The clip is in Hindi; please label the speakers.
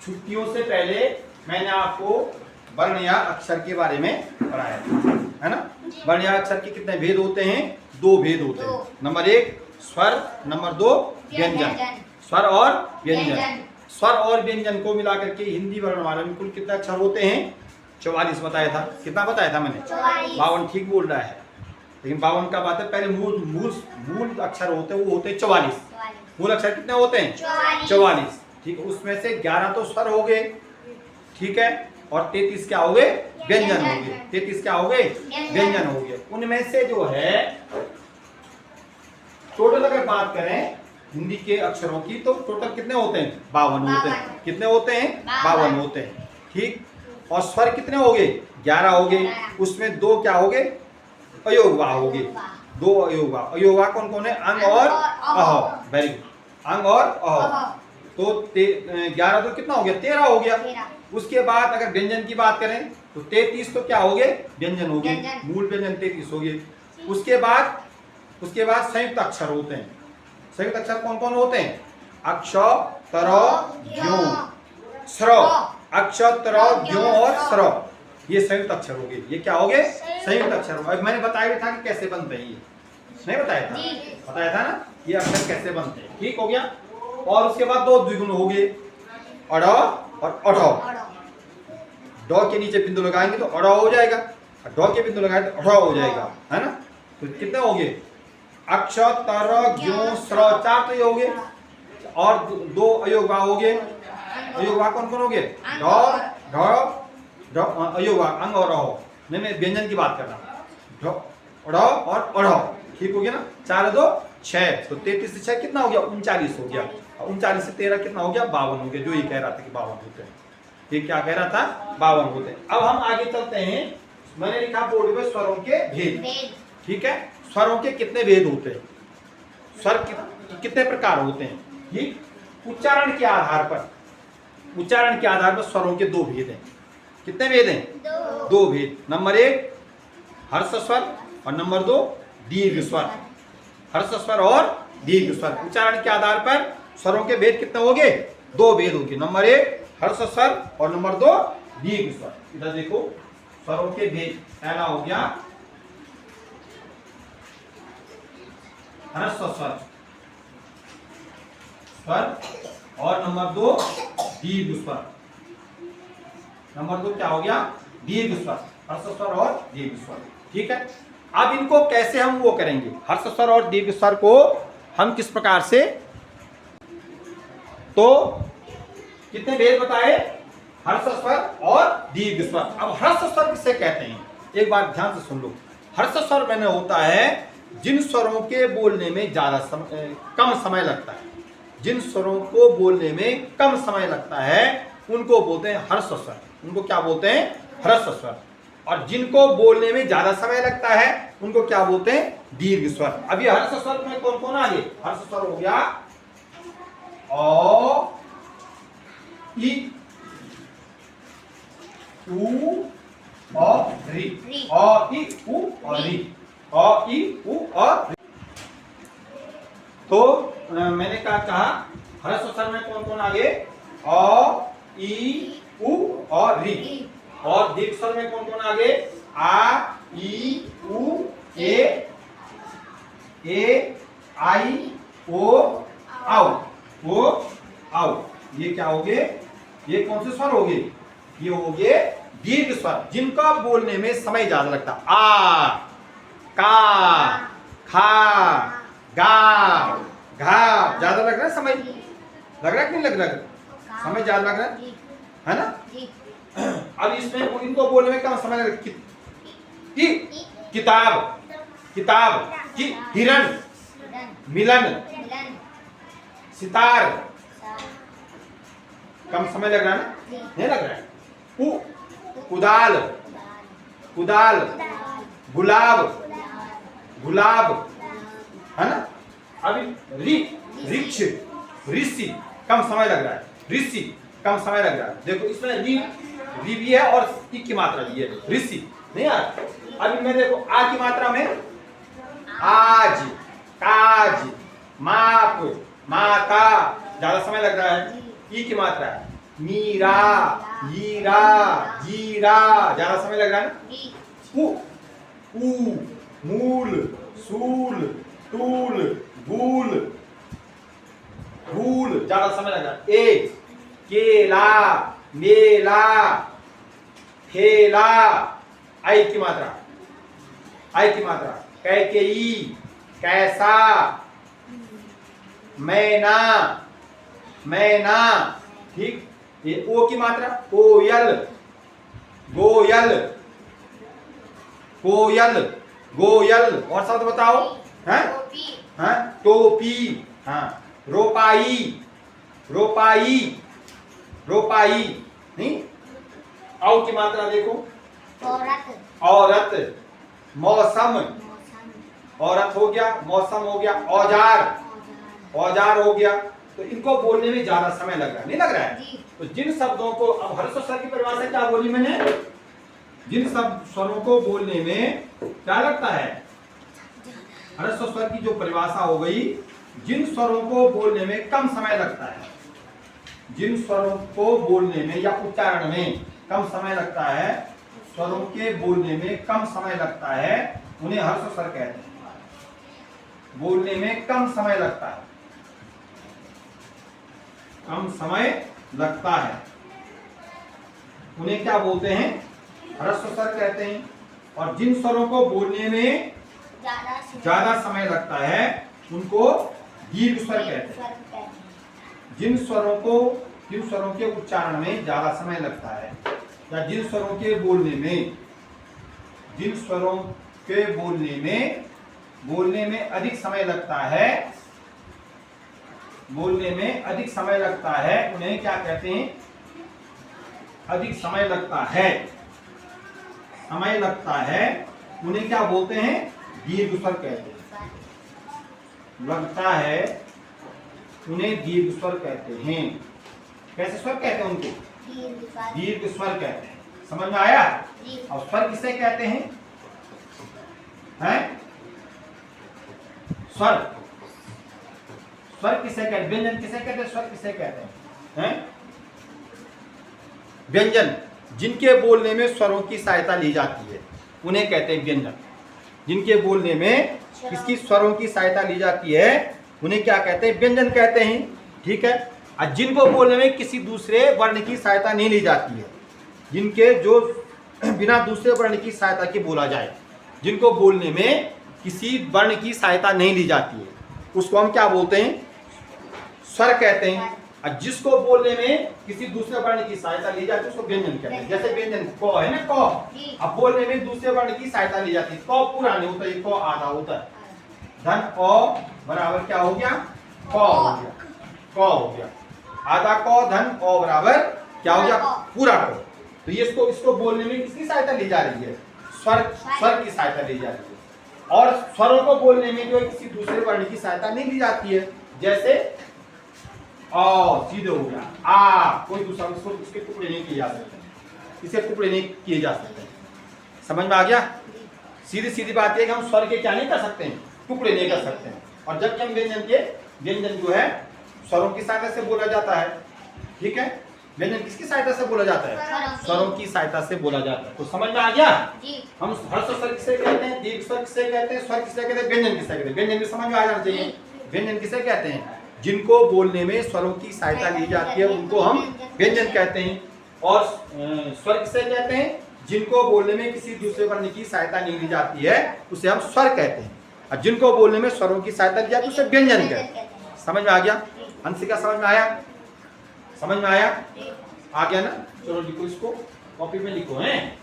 Speaker 1: छुट्टियों से पहले मैंने आपको वर्ण या अक्षर के बारे में पढ़ाया था, है ना। वर्ण या अक्षर के कितने भेद होते हैं? 2 भेद होते हैं। नंबर 1 स्वर, नंबर 2 व्यंजन। स्वर और व्यंजन। स्वर और व्यंजन को मिलाकर के हिंदी वर्णमाला में कुल कितने अक्षर होते हैं? 44 बताया था। कितना बताया था मैंने? 52। ठीक बोल रहा है, लेकिन 52 का बात है। पहले मूल अक्षर होते हैं, वो होते हैं 44। मूल अक्षर कितने होते हैं? 44। ठीक है, उसमें से 11 तो स्वर हो गए, ठीक है, और 33 क्या हो गए? व्यंजन हो गए। 33 क्या हो गए? व्यंजन हो गए। उनमें से जो है टोटल अगर बात करें हिंदी के अक्षरों की तो टोटल कितने होते हैं? 52 होते हैं। कितने होते हैं? 52 होते हैं। ठीक, और स्वर कितने हो गए? 11 हो गए। उसमें 2 क्या हो गए? अयोगवा हो गए। 2 अयोगवा। अयोगवा कौन कौन है? अंग और अह। वेरी गुड, अंग और अह। तो 11 तो कितना हो गया? 13 हो गया। उसके बाद अगर व्यंजन की बात करें तो 33 तो क्या हो गए? व्यंजन हो गए। मूल व्यंजन 33 हो गए। उसके बाद संयुक्त अक्षर होते हैं। संयुक्त अक्षर कौन कौन होते हैं? अक्ष, तर, ज्यों, स्र। अक्ष, तर, ज्यों और स्र, ये संयुक्त अक्षर हो गए। ये क्या हो गए? संयुक्त अक्षर। अब मैंने बताया भी था कि कैसे बनते हैं, ये नहीं बताया था? बताया था ना, ये अक्षर कैसे बनते हैं। ठीक हो गया। और उसके बाद 2 द्विगुण हो गए, अड़ और अढ़। ड के नीचे बिंदु लगाएंगे तो अड़ हो जाएगा, ड के बिंदु लगाए तो अढ़ हो जाएगा, है ना। तो कितने हो गए? अक्ष, तर, ज्यों, स्र, 4 तो ये हो गए। और 2 अयोगवा हो गए। अयोगवा कौन कौन हो गए? ढ, अयोगवा अंग और अह। मैं व्यंजन की बात कर रहा हूँ। ढ, और अढ़। ठीक हो गया ना। 4 2 6, तो 33 से 6 कितना हो गया? 39 हो गया। 39 से 13 कितना हो गया? 52 हो गया। जो ये कह रहा था कि 52 होते हैं। ये क्या कह रहा था? 52 होते हैं। अब हम आगे चलते हैं। मैंने लिखा बोर्ड में स्वरों के भेद। ठीक है, स्वरों के कितने भेद होते हैं? स्वर कितने प्रकार होते हैं? ठीक, उच्चारण के आधार पर स्वरों के 2 भेद हैं। कितने भेद हैं? 2 भेद। नंबर 1 हर्ष स्वर और नंबर 2 दीर्घ स्वर। हर्ष स्वर और दीर्घ स्वर। उच्चारण के आधार पर स्वरों के भेद कितने हो गए? 2 भेद हो गए। नंबर 1 हर्ष स्वर और नंबर 2 दीर्घ स्वर। इधर देखो स्वरों के भेद। पहला हो गया हर्ष स्वर और नंबर 2 दीर्घ स्वर। नंबर 2 क्या हो गया? दीर्घ स्वर। हर्ष स्वर और दीर्घ स्वर। ठीक है, अब इनको कैसे हम वो करेंगे? हर्ष स्वर और दीर्घ स्वर को हम किस प्रकार से, तो कितने भेद बताए? हर्ष स्वर और दीर्घ स्वर। अब हर्ष स्वर किसे कहते हैं? एक बार ध्यान से सुन लो। हर्ष स्वर मैंने होता है जिन स्वरों के बोलने में कम समय लगता है। जिन स्वरों को बोलने में कम समय लगता है उनको बोलते हैं हर्ष स्वर। उनको क्या बोलते हैं? हर्ष स्वर। और जिनको बोलने में ज्यादा समय लगता है उनको क्या बोलते हैं? दीर्घ स्वर। अब ये हर्ष स्वर में कौन कौन आ गए? हर्ष स्वर हो गया अ, इ, उ और री। अ, इ, उ और री। अ, इ, उ और री। तो मैंने क्या कहा? हर्ष स्वर में कौन कौन आ गए? अ, इ, उ और री। और दीर्घ स्वर में कौन कौन आ गए? आ, ई, उ, ए, आई, ओ, औ। ये क्या हो गए? ये कौन से स्वर हो गए? ये हो गए दीर्घ स्वर, जिनका बोलने में समय ज्यादा लगता है। आ, का, खा, गा, घा। ज्यादा लग रहा है समय? लग रहा है कि नहीं लग रहा है? समय ज्यादा लग रहा है ना? अब इसमें इनको बोलने में कम समय लग। किताब, हिरण, मिलन, सितार। कम समय लग रहा है ना? नहीं लग रहा है। कुदाल, गुलाब, है ना? अभी रिक्ष, ऋषि, कम समय लग रहा है। ऋषि कम समय लग रहा है। देखो इसमें री भी है और इ की मात्रा भी है। ऋषि नहीं यार। अभी मैं देखो आ की मात्रा में आज, काज, माप, माता, ज्यादा समय लग रहा है। ई की मात्रा है। मीरा, हीरा, जीरा। ज्यादा समय लग रहा है ना। उ, ऊ, मूल, सूल, टूल, गूल, भूल। ज्यादा समय लग रहा है। ए, केला, मेला, ठेला। आई की मात्रा, आई की मात्रा। कैकेयी, कैसा, मैना, मैना। ठीक। ये ओ की मात्रा। कोयल, गोयल, कोयल, गोयल। और शब्द बताओ। हैं? हैं? टोपी। हाँ। रोपाई, रोपाई, रोपाई। नहीं। औ की मात्रा देखो। औरत, औरत। मौसम, औरत हो गया, मौसम हो गया। औजार, औजार हो गया। तो इनको बोलने में ज्यादा समय लग रहा है, नहीं लग रहा है? तो जिन शब्दों को, अब हर्ष स्वर की परिभाषा क्या बोली मैंने? जिन सब स्वरों को बोलने में क्या लगता है? हर्ष स्वर की जो परिभाषा हो गई, जिन स्वरों को बोलने में कम समय लगता है, जिन स्वरों को बोलने में या उच्चारण में कम समय लगता है, स्वरों के बोलने में कम समय लगता है, उन्हें हर्ष स्वर कहते हैं। बोलने में कम समय लगता है, कम समय लगता है, उन्हें क्या बोलते हैं? ह्रस्व स्वर कहते हैं। और जिन स्वरों को बोलने में ज्यादा समय लगता है, उनको दीर्घ स्वर कहते हैं। जिन स्वरों के उच्चारण में ज्यादा समय लगता है, या जिन स्वरों के बोलने में, जिन स्वरों के बोलने में अधिक समय लगता है, बोलने में अधिक समय लगता है, उन्हें क्या कहते हैं? अधिक समय लगता है, समय लगता है, उन्हें क्या बोलते हैं? दीर्घ स्वर कहते हैं। लगता है, उन्हें दीर्घ स्वर कहते हैं। कैसे स्वर कहते हैं उनको? दीर्घ स्वर कहते हैं। समझ में आया? और स्वर किसे कहते हैं? हैं? स्वर, स्वर किसे कहते हैं? व्यंजन किसे कहते हैं? स्वर किसे कहते हैं? व्यंजन जिनके बोलने में स्वरों की सहायता ली जाती है, उन्हें कहते हैं व्यंजन। जिनके बोलने में किसकी स्वरों की सहायता ली जाती है, उन्हें क्या कहते हैं? व्यंजन कहते हैं। ठीक है। और जिनको बोलने में किसी दूसरे वर्ण की सहायता नहीं ली जाती है, जिनके जो बिना दूसरे वर्ण की सहायता के बोला जाए, जिनको बोलने में किसी वर्ण की सहायता नहीं ली जाती है, उसको हम क्या बोलते हैं? स्वर कहते हैं। और जिसको बोलने में किसी दूसरे वर्ण की सहायता ली जाती है, उसको व्यंजन कहते हैं। जैसे व्यंजन क है ना, क, अब बोलने में दूसरे वर्ण की सहायता ली जाती है, क पूरा नहीं होता, ये क आधा होता है। धन अ बराबर क्या हो गया? क हो गया, क हो गया। आधा क धन अ बराबर क्या हो गया? पूरा क। तो ये इसको बोलने में किसकी सहायता ली जा रही है? स्वर की सहायता ली जा रही है। और स्वरों को बोलने में जो किसी दूसरे वर्ण की सहायता नहीं ली जाती है। जैसे अ सीधे हो गया, आ कोई दूसरा, इसके टुकड़े नहीं किए जा सकते, इसे टुकड़े नहीं किए जा सकते। समझ में आ गया? सीधी सीधी बात है कि हम स्वर के क्या नहीं कर सकते हैं? टुकड़े नहीं कर सकते हैं। और जबकि हम व्यंजन जो है स्वरों की सहायता से बोला जाता है। ठीक है। व्यंजन किसकी सहायता से बोला जाता है? स्वरों की सहायता से बोला जाता है। तो समझ में आ गया? हम हर्ष स्वर किसे कहते हैं? दीर्घ स्वर किसे कहते हैं? स्वर किसे कहते हैं? व्यंजन किसे कहते हैं? व्यंजन भी समझ में आ जाना चाहिए। व्यंजन किसे कहते हैं? जिनको बोलने में स्वरों की सहायता ली जाती है, उनको हम व्यंजन कहते हैं। और स्वर किसे कहते हैं? जिनको बोलने में किसी दूसरे वर्ण की सहायता नहीं ली जाती है, उसे हम स्वर कहते हैं। और जिनको बोलने में स्वरों की सहायता ली जाती है, उसे व्यंजन कहते हैं। समझ में आ गया? हंसिका समझ में आया? समझ में आया? आ गया ना? चलो लिखो, इसको कॉपी में लिखो हैं।